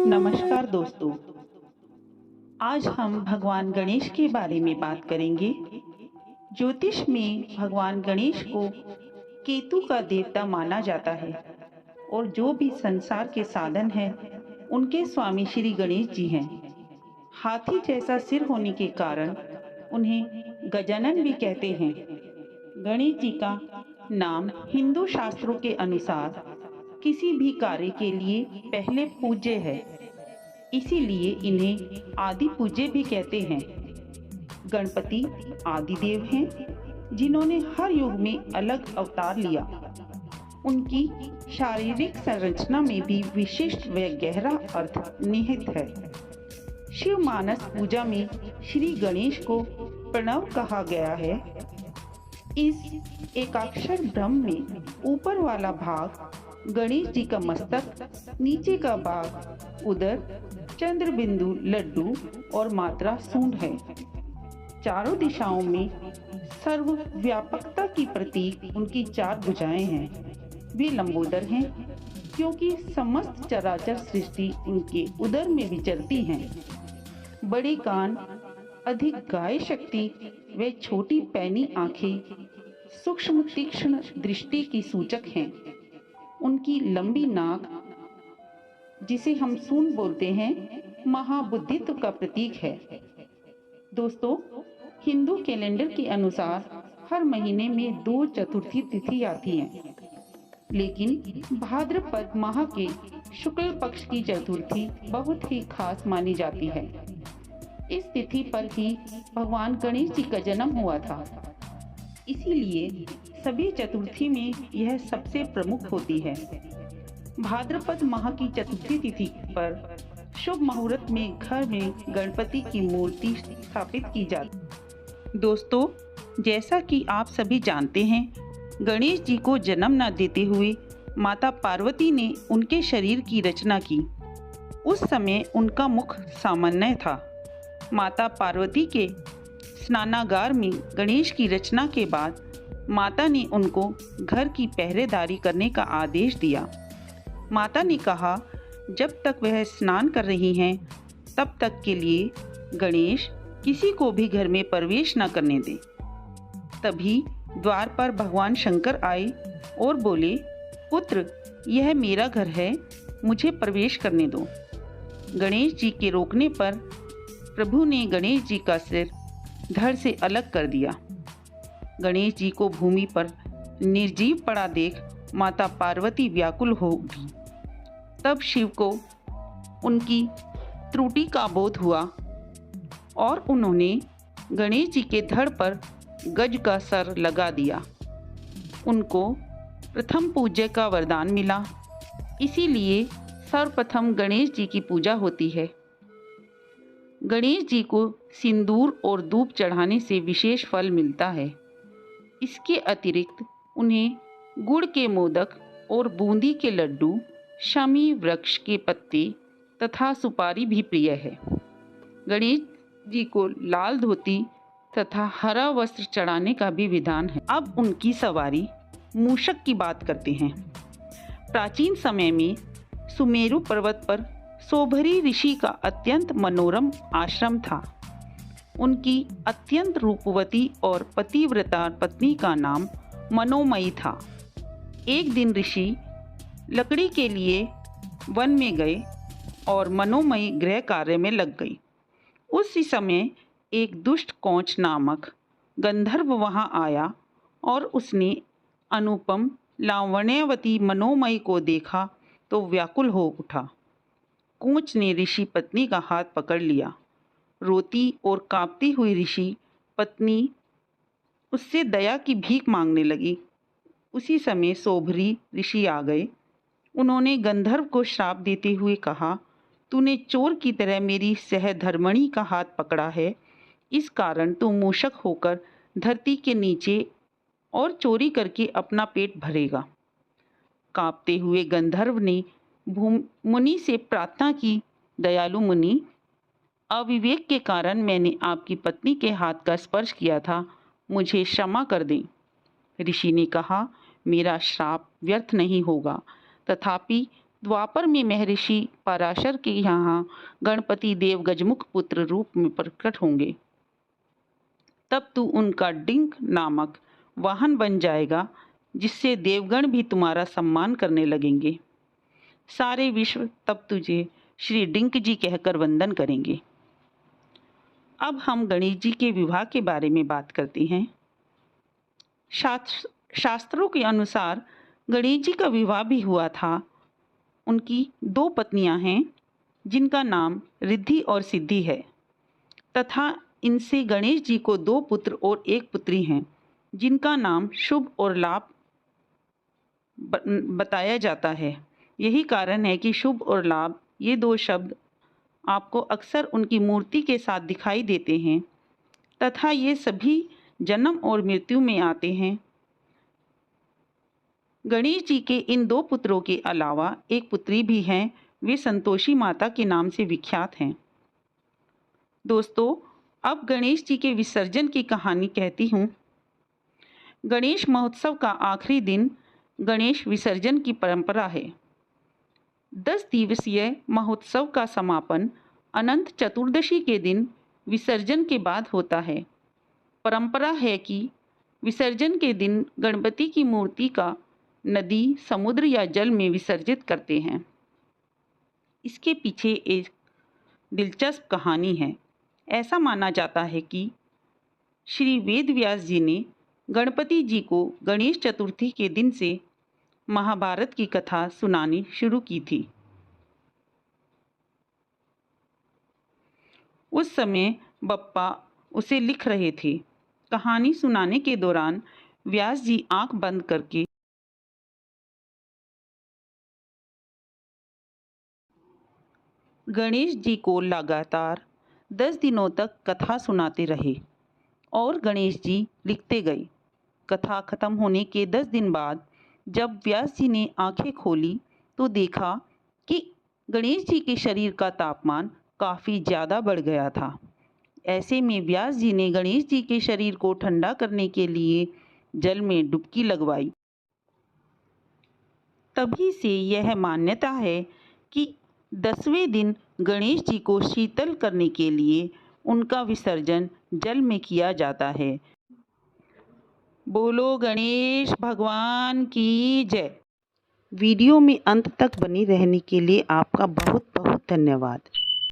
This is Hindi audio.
नमस्कार दोस्तों। आज हम भगवान गणेश के बारे में बात करेंगे। ज्योतिष में भगवान गणेश को केतु का देवता माना जाता है और जो भी संसार के साधन हैं, उनके स्वामी श्री गणेश जी हैं। हाथी जैसा सिर होने के कारण उन्हें गजानन भी कहते हैं। गणेश जी का नाम हिंदू शास्त्रों के अनुसार किसी भी कार्य के लिए पहले पूज्य है, इसीलिए इन्हें आदि पूज्य भी कहते हैं। गणपति आदि देव हैं, जिन्होंने हर युग में अलग अवतार लिया। उनकी शारीरिक संरचना में भी विशिष्ट व गहरा अर्थ निहित है। शिव मानस पूजा में श्री गणेश को प्रणव कहा गया है। इस एकाक्षर ब्रह्म में ऊपर वाला भाग गणेश जी का मस्तक, नीचे का भाग उदर, चंद्र बिंदु लड्डू और मात्रा सूंड है। चारों दिशाओं में सर्वव्यापकता की प्रतीक उनकी चार भुजाएं हैं। वे लंबोदर हैं, क्योंकि समस्त चराचर सृष्टि उनके उदर में विचरती हैं। बड़े कान, अधिक गाय शक्ति व छोटी पैनी आंखें सूक्ष्म तीक्ष्ण दृष्टि की सूचक हैं। उनकी लंबी नाक, जिसे हम सूंड बोलते हैं, महाबुद्धित्व का प्रतीक है। दोस्तों, हिंदू कैलेंडर के अनुसार हर महीने में 2 चतुर्थी तिथि आती हैं, लेकिन भाद्रपद माह के शुक्ल पक्ष की चतुर्थी बहुत ही खास मानी जाती है। इस तिथि पर ही भगवान गणेश जी का जन्म हुआ था, इसीलिए सभी चतुर्थी में यह सबसे प्रमुख होती है। भाद्रपद माह की चतुर्थी तिथि पर शुभ मुहूर्त में घर में गणपति की मूर्ति स्थापित की जाती। दोस्तों, जैसा कि आप सभी जानते हैं, गणेश जी को जन्म न देते हुए माता पार्वती ने उनके शरीर की रचना की। उस समय उनका मुख सामान्य था। माता पार्वती के स्नानागार में गणेश की रचना के बाद माता ने उनको घर की पहरेदारी करने का आदेश दिया। माता ने कहा, जब तक वह स्नान कर रही हैं, तब तक के लिए गणेश किसी को भी घर में प्रवेश न करने दें। तभी द्वार पर भगवान शंकर आए और बोले, पुत्र, यह मेरा घर है, मुझे प्रवेश करने दो। गणेश जी के रोकने पर प्रभु ने गणेश जी का सिर धड़ से अलग कर दिया। गणेश जी को भूमि पर निर्जीव पड़ा देख माता पार्वती व्याकुल हो उठी। तब शिव को उनकी त्रुटि का बोध हुआ और उन्होंने गणेश जी के धड़ पर गज का सर लगा दिया। उनको प्रथम पूज्य का वरदान मिला, इसीलिए सर्वप्रथम गणेश जी की पूजा होती है। गणेश जी को सिंदूर और धूप चढ़ाने से विशेष फल मिलता है। इसके अतिरिक्त उन्हें गुड़ के मोदक और बूंदी के लड्डू, शमी वृक्ष के पत्ते तथा सुपारी भी प्रिय है। गणेश जी को लाल धोती तथा हरा वस्त्र चढ़ाने का भी विधान है। अब उनकी सवारी मूषक की बात करते हैं। प्राचीन समय में सुमेरु पर्वत पर सोभरी ऋषि का अत्यंत मनोरम आश्रम था। उनकी अत्यंत रूपवती और पतिव्रता पत्नी का नाम मनोमयी था। एक दिन ऋषि लकड़ी के लिए वन में गए और मनोमयी गृह कार्य में लग गई। उसी समय एक दुष्ट कोंच नामक गंधर्व वहां आया और उसने अनुपम लावण्यवती मनोमयी को देखा तो व्याकुल हो उठा। कोंच ने ऋषि पत्नी का हाथ पकड़ लिया। रोती और कांपती हुई ऋषि पत्नी उससे दया की भीख मांगने लगी। उसी समय सोभरी ऋषि आ गए। उन्होंने गंधर्व को श्राप देते हुए कहा, तूने चोर की तरह मेरी सहधर्मणी का हाथ पकड़ा है, इस कारण तू मूषक होकर धरती के नीचे और चोरी करके अपना पेट भरेगा। कांपते हुए गंधर्व ने मुनि से प्रार्थना की, दयालु मुनि, अविवेक के कारण मैंने आपकी पत्नी के हाथ का स्पर्श किया था, मुझे क्षमा कर दें। ऋषि ने कहा, मेरा श्राप व्यर्थ नहीं होगा, तथापि द्वापर में महर्षि पराशर के यहाँ गणपति देव गजमुख पुत्र रूप में प्रकट होंगे। तब तू उनका डिंक नामक वाहन बन जाएगा, जिससे देवगण भी तुम्हारा सम्मान करने लगेंगे। सारे विश्व तब तुझे श्री डिंक जी कहकर वंदन करेंगे। अब हम गणेश जी के विवाह के बारे में बात करते हैं। शास्त्रों के अनुसार गणेश जी का विवाह भी हुआ था। उनकी 2 पत्नियां हैं, जिनका नाम रिद्धि और सिद्धि है, तथा इनसे गणेश जी को 2 पुत्र और 1 पुत्री हैं, जिनका नाम शुभ और लाभ बताया जाता है। यही कारण है कि शुभ और लाभ ये 2 शब्द आपको अक्सर उनकी मूर्ति के साथ दिखाई देते हैं, तथा ये सभी जन्म और मृत्यु में आते हैं। गणेश जी के इन 2 पुत्रों के अलावा 1 पुत्री भी हैं। वे संतोषी माता के नाम से विख्यात हैं। दोस्तों, अब गणेश जी के विसर्जन की कहानी कहती हूँ। गणेश महोत्सव का आखिरी दिन गणेश विसर्जन की परंपरा है। 10 दिवसीय महोत्सव का समापन अनंत चतुर्दशी के दिन विसर्जन के बाद होता है। परंपरा है कि विसर्जन के दिन गणपति की मूर्ति का नदी, समुद्र या जल में विसर्जित करते हैं। इसके पीछे एक दिलचस्प कहानी है। ऐसा माना जाता है कि श्री वेद व्यास जी ने गणपति जी को गणेश चतुर्थी के दिन से महाभारत की कथा सुनानी शुरू की थी। उस समय बप्पा उसे लिख रहे थे। कहानी सुनाने के दौरान व्यास जी आंख बंद करके गणेश जी को लगातार 10 दिनों तक कथा सुनाते रहे और गणेश जी लिखते गए। कथा खत्म होने के 10 दिन बाद जब व्यास जी ने आंखें खोली तो देखा कि गणेश जी के शरीर का तापमान काफ़ी ज़्यादा बढ़ गया था। ऐसे में व्यास जी ने गणेश जी के शरीर को ठंडा करने के लिए जल में डुबकी लगवाई। तभी से यह मान्यता है कि 10वें दिन गणेश जी को शीतल करने के लिए उनका विसर्जन जल में किया जाता है। बोलो गणेश भगवान की जय। वीडियो में अंत तक बनी रहने के लिए आपका बहुत बहुत धन्यवाद।